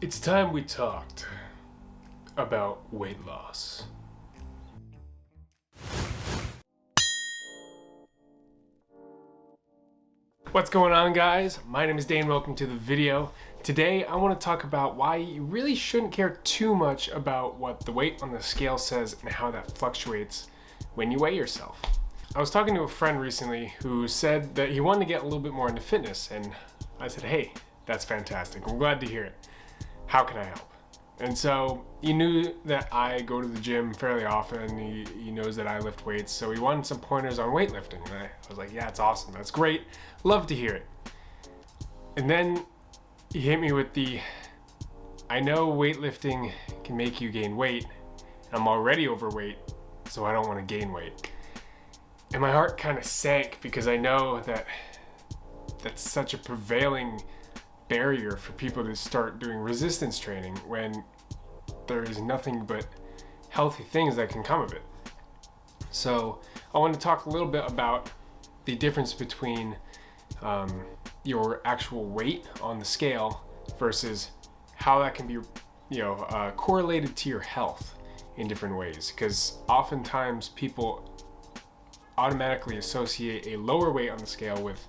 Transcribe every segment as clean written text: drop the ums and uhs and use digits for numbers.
It's time we talked about weight loss. What's going on, guys? My name is Dayne. Welcome to the video. Today I want to talk about why you really shouldn't care too much about what the weight on the scale says and how that fluctuates when you weigh yourself. I was talking to a friend recently who said that he wanted to get a little bit more into fitness, and I said, hey, that's fantastic. I'm glad to hear it. How can I help? And so he knew that I go to the gym fairly often. He knows that I lift weights, so he wanted some pointers on weightlifting. And I was like, yeah, it's awesome. That's great. Love to hear it. And then he hit me with I know weightlifting can make you gain weight. I'm already overweight, so I don't want to gain weight. And my heart kind of sank because I know that that's such a prevailing barrier for people to start doing resistance training when there is nothing but healthy things that can come of it. So I want to talk a little bit about the difference between your actual weight on the scale versus how that can be correlated to your health in different ways, because oftentimes people automatically associate a lower weight on the scale with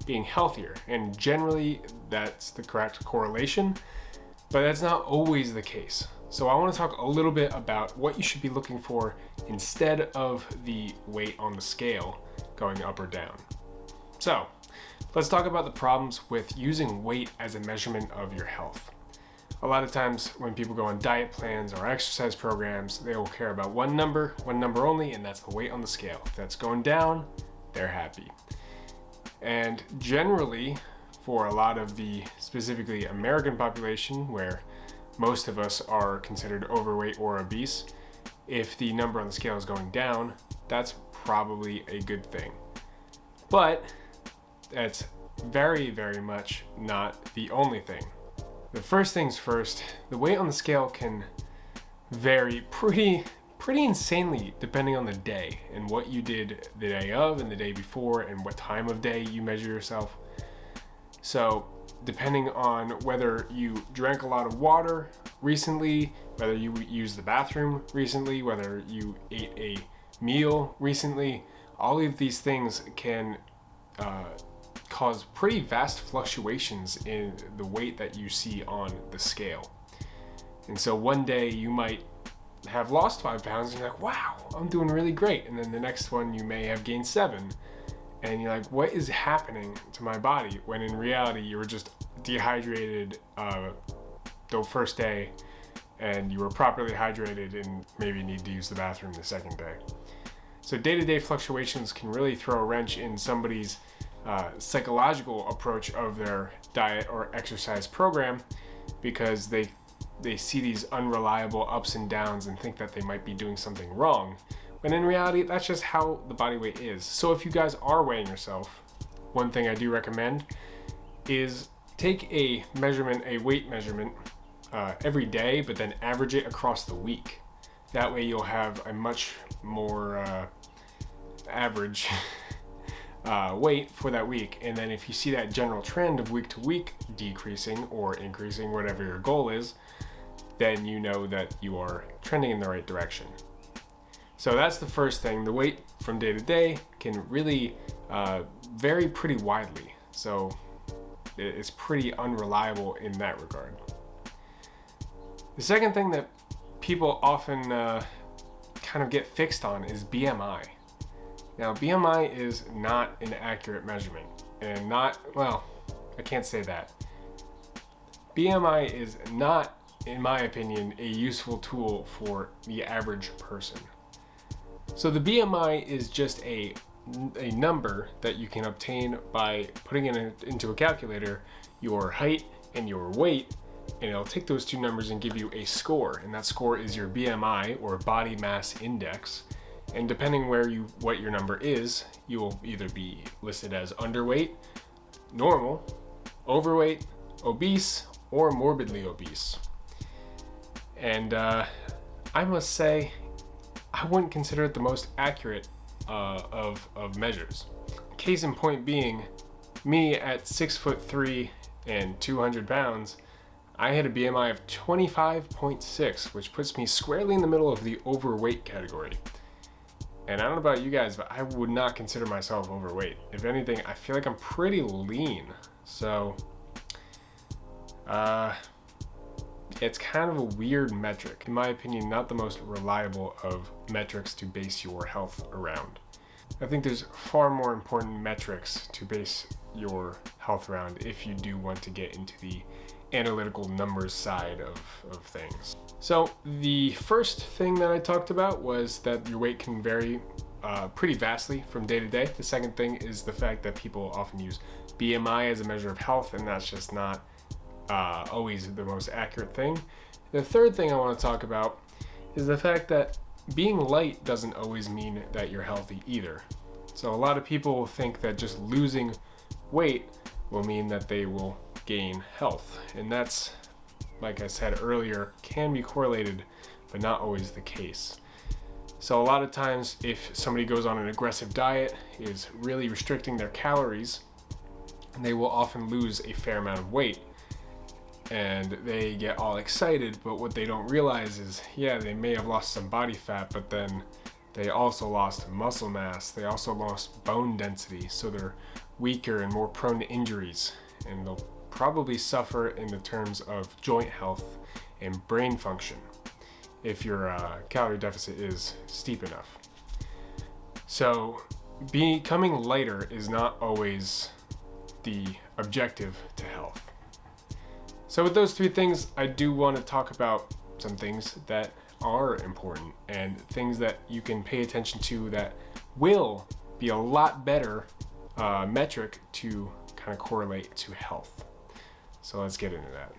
being healthier, and generally that's the correct correlation, but that's not always the case. So I want to talk a little bit about what you should be looking for instead of the weight on the scale going up or down. So let's talk about the problems with using weight as a measurement of your health. A lot of times when people go on diet plans or exercise programs, they will care about one number only, and that's the weight on the scale. If that's going down, they're happy. And generally, for a lot of the specifically American population, where most of us are considered overweight or obese, if the number on the scale is going down, that's probably a good thing. But that's very, very much not the only thing. The first things first, the weight on the scale can vary pretty insanely depending on the day and what you did the day of and the day before and what time of day you measure yourself. So depending on whether you drank a lot of water recently, whether you used the bathroom recently, whether you ate a meal recently, all of these things can cause pretty vast fluctuations in the weight that you see on the scale. And so one day you might have lost 5 pounds and you're like, wow, I'm doing really great. And then the next one you may have gained 7. And you're like, what is happening to my body? When in reality, you were just dehydrated the first day and you were properly hydrated and maybe need to use the bathroom the second day. So day-to-day fluctuations can really throw a wrench in somebody's psychological approach of their diet or exercise program, because they see these unreliable ups and downs and think that they might be doing something wrong, when in reality that's just how the body weight is. So if you guys are weighing yourself, one thing I do recommend is take a weight measurement every day, but then average it across the week. That way you'll have a much more average weight for that week. And then if you see that general trend of week to week decreasing or increasing, whatever your goal is, then you know that you are trending in the right direction. So that's the first thing. The weight from day to day can really vary pretty widely. So it's pretty unreliable in that regard. The second thing that people often kind of get fixed on is BMI. Now, BMI is not an accurate measurement, and I can't say that. BMI is not, in my opinion, a useful tool for the average person. So the BMI is just a number that you can obtain by putting into a calculator your height and your weight, and it'll take those two numbers and give you a score, and that score is your BMI, or body mass index. And depending what your number is, you will either be listed as underweight, normal, overweight, obese, or morbidly obese. And I must say, I wouldn't consider it the most accurate of measures. Case in point being, me at 6'3" and 200 pounds, I had a BMI of 25.6, which puts me squarely in the middle of the overweight category. And I don't know about you guys, but I would not consider myself overweight. If anything, I feel like I'm pretty lean. So, it's kind of a weird metric. In my opinion, not the most reliable of metrics to base your health around. I think there's far more important metrics to base your health around if you do want to get into the analytical numbers side of things. So the first thing that I talked about was that your weight can vary pretty vastly from day to day. The second thing is the fact that people often use BMI as a measure of health, and that's just not always the most accurate thing. The third thing I want to talk about is the fact that being light doesn't always mean that you're healthy either. So a lot of people think that just losing weight will mean that they will gain health, and that's, like I said earlier, can be correlated but not always the case. So a lot of times if somebody goes on an aggressive diet, is really restricting their calories, they will often lose a fair amount of weight, and they get all excited, but what they don't realize is, yeah, they may have lost some body fat, but then they also lost muscle mass, they also lost bone density, so they're weaker and more prone to injuries, and they'll probably suffer in the terms of joint health and brain function if your calorie deficit is steep enough. So becoming lighter is not always the objective to health. So with those three things, I do want to talk about some things that are important and things that you can pay attention to that will be a lot better metric to kind of correlate to health. So let's get into that.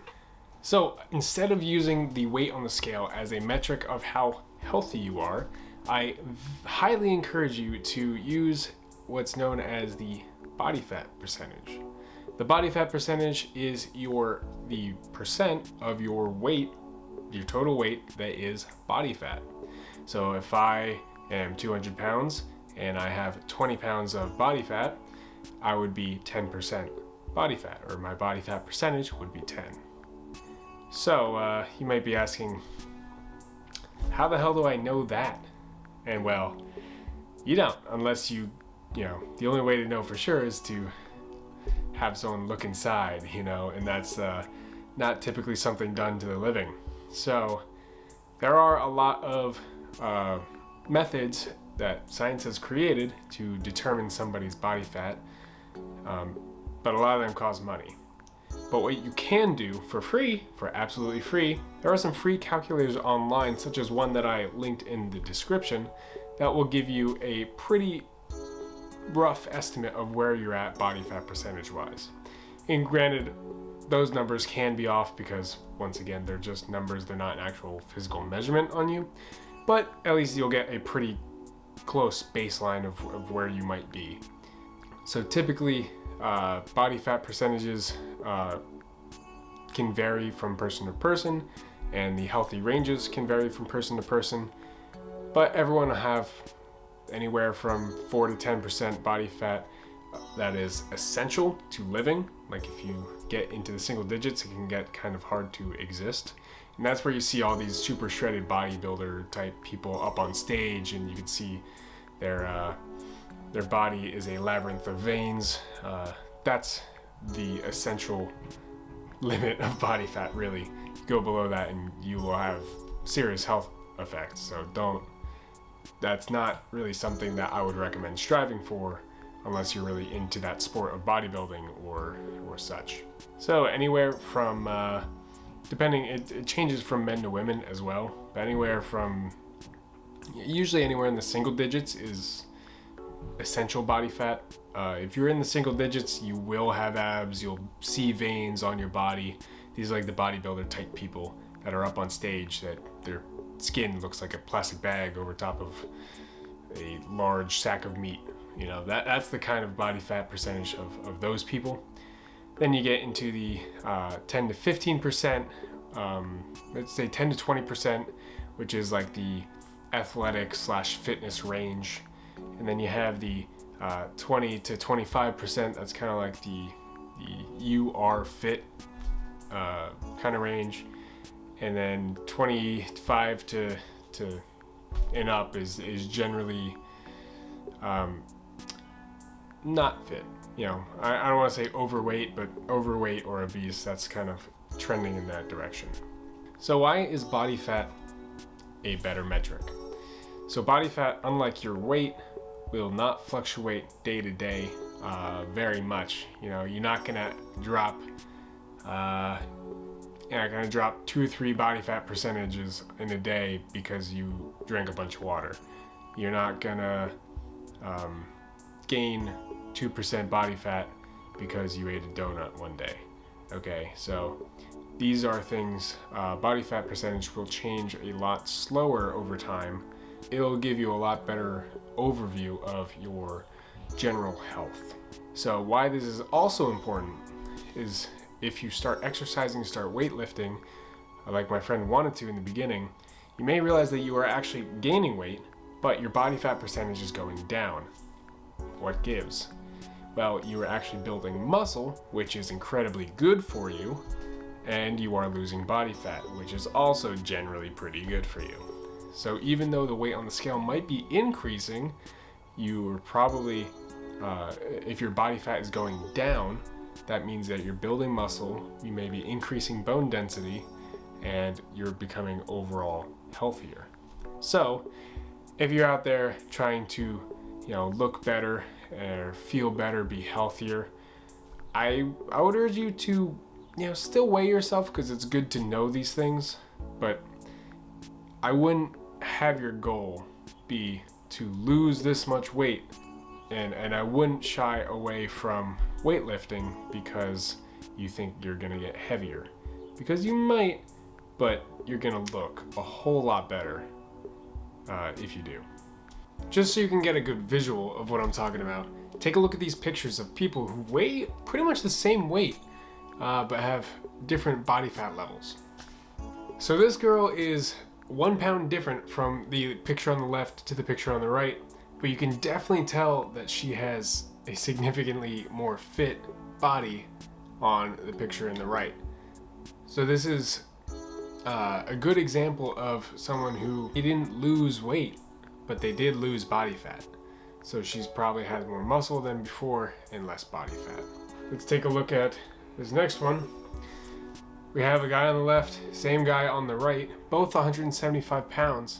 So instead of using the weight on the scale as a metric of how healthy you are, I highly encourage you to use what's known as the body fat percentage. The body fat percentage is the percent of your weight, your total weight, that is body fat. So if I am 200 pounds and I have 20 pounds of body fat, I would be 10% body fat, or my body fat percentage would be 10. So you might be asking, how the hell do I know that? And well, you don't, unless you know, the only way to know for sure is to have someone look inside, and that's not typically something done to the living. So there are a lot of methods that science has created to determine somebody's body fat, but a lot of them cost money. But what you can do for free, for absolutely free, there are some free calculators online, such as one that I linked in the description, that will give you a pretty rough estimate of where you're at body fat percentage wise. And granted, those numbers can be off because, once again, they're just numbers, they're not an actual physical measurement on you, but at least you'll get a pretty close baseline of where you might be. So typically, body fat percentages can vary from person to person, and the healthy ranges can vary from person to person, but everyone will have anywhere from 4 to 10% body fat that is essential to living. Like if you get into the single digits, it can get kind of hard to exist. And that's where you see all these super shredded bodybuilder type people up on stage, and you can see their body is a labyrinth of veins. That's the essential limit of body fat, really. You go below that and you will have serious health effects. So that's not really something that I would recommend striving for unless you're really into that sport of bodybuilding or such. So anywhere from, it changes from men to women as well, but usually anywhere in the single digits is essential body fat. If you're in the single digits, you will have abs, you'll see veins on your body. These are like the bodybuilder type people that are up on stage that their skin looks like a plastic bag over top of a large sack of meat. That's the kind of body fat percentage of those people. Then you get into the 10 to 15%, let's say 10 to 20%, which is like the athletic / fitness range. And then you have the 20 to 25%, that's kind of like the you are fit kind of range, and then 25 to and up is generally not fit. You know, I don't want to say overweight, but overweight or obese, that's kind of trending in that direction. So why is body fat a better metric? So body fat, unlike your weight, will not fluctuate day to day very much. You know, you're not gonna drop 2 or 3 body fat percentages in a day because you drank a bunch of water. You're not gonna gain 2% body fat because you ate a donut one day. Okay, so these are things, body fat percentage will change a lot slower over time. It'll give you a lot better overview of your general health. So why this is also important is if you start exercising, start weightlifting, like my friend wanted to in the beginning, you may realize that you are actually gaining weight, but your body fat percentage is going down. What gives? Well, you are actually building muscle, which is incredibly good for you, and you are losing body fat, which is also generally pretty good for you. So even though the weight on the scale might be increasing, you are probably, if your body fat is going down, that means that you're building muscle, you may be increasing bone density, and you're becoming overall healthier. So if you're out there trying to, look better or feel better, be healthier, I would urge you to, still weigh yourself because it's good to know these things, but I wouldn't have your goal be to lose this much weight, and I wouldn't shy away from weightlifting because you think you're gonna get heavier, because you might, but you're gonna look a whole lot better if you do. Just so you can get a good visual of what I'm talking about, take a look at these pictures of people who weigh pretty much the same weight but have different body fat levels. So this girl is 1 pound different from the picture on the left to the picture on the right, but you can definitely tell that she has a significantly more fit body on the picture in the right. So this is a good example of someone who didn't lose weight, but they did lose body fat. So she's probably had more muscle than before and less body fat. Let's take a look at this next one. We have a guy on the left, same guy on the right, both 175 pounds,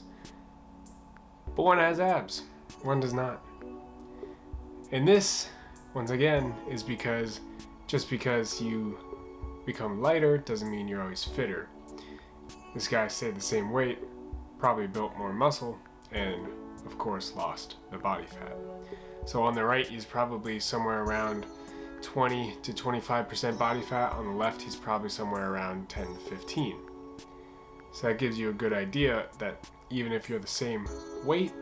but one has abs, one does not. And this, once again, is because just because you become lighter doesn't mean you're always fitter. This guy stayed the same weight, probably built more muscle, and of course lost the body fat. So on the right, he's probably somewhere around 20 to 25% body fat. On the left, he's probably somewhere around 10 to 15. So that gives you a good idea that even if you're the same weight,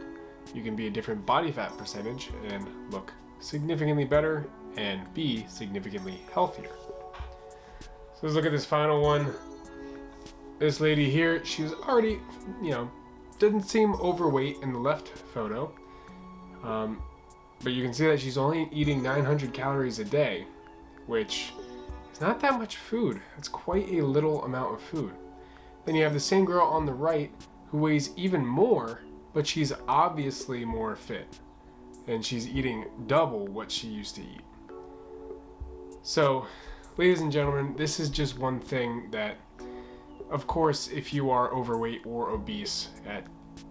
you can be a different body fat percentage and look significantly better and be significantly healthier. So let's look at this final one. This lady here, she was already, doesn't seem overweight in the left photo. But you can see that she's only eating 900 calories a day, which is not that much food. It's quite a little amount of food. Then you have the same girl on the right who weighs even more, but she's obviously more fit, and she's eating double what she used to eat. So, ladies and gentlemen, this is just one thing that, of course, if you are overweight or obese at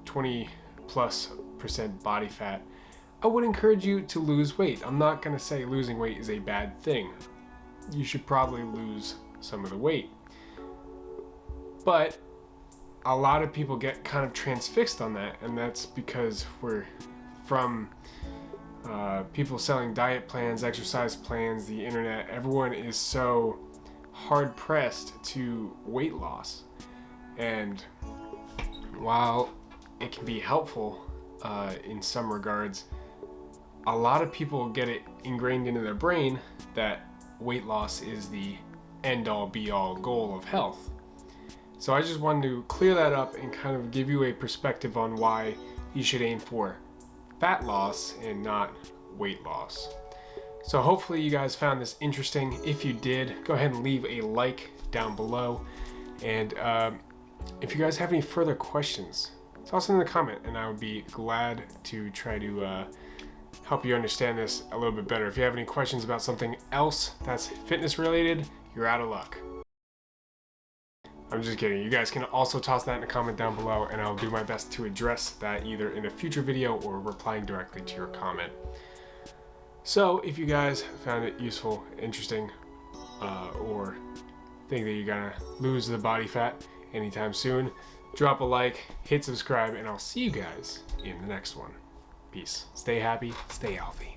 20+% body fat, I would encourage you to lose weight. I'm not going to say losing weight is a bad thing. You should probably lose some of the weight. But a lot of people get kind of transfixed on that, and that's because we're from people selling diet plans, exercise plans, the internet. Everyone is so hard pressed to weight loss. And while it can be helpful in some regards, a lot of people get it ingrained into their brain that weight loss is the end-all be-all goal of health. So I just wanted to clear that up and kind of give you a perspective on why you should aim for fat loss and not weight loss. So hopefully you guys found this interesting. If you did, go ahead and leave a like down below. And if you guys have any further questions, toss them in the comment, and I would be glad to try to help you understand this a little bit better. If you have any questions about something else that's fitness related, you're out of luck. I'm just kidding. You guys can also toss that in a comment down below, and I'll do my best to address that either in a future video or replying directly to your comment. So if you guys found it useful, interesting, or think that you're gonna lose the body fat anytime soon, drop a like, hit subscribe, and I'll see you guys in the next one. Peace. Stay happy, stay healthy.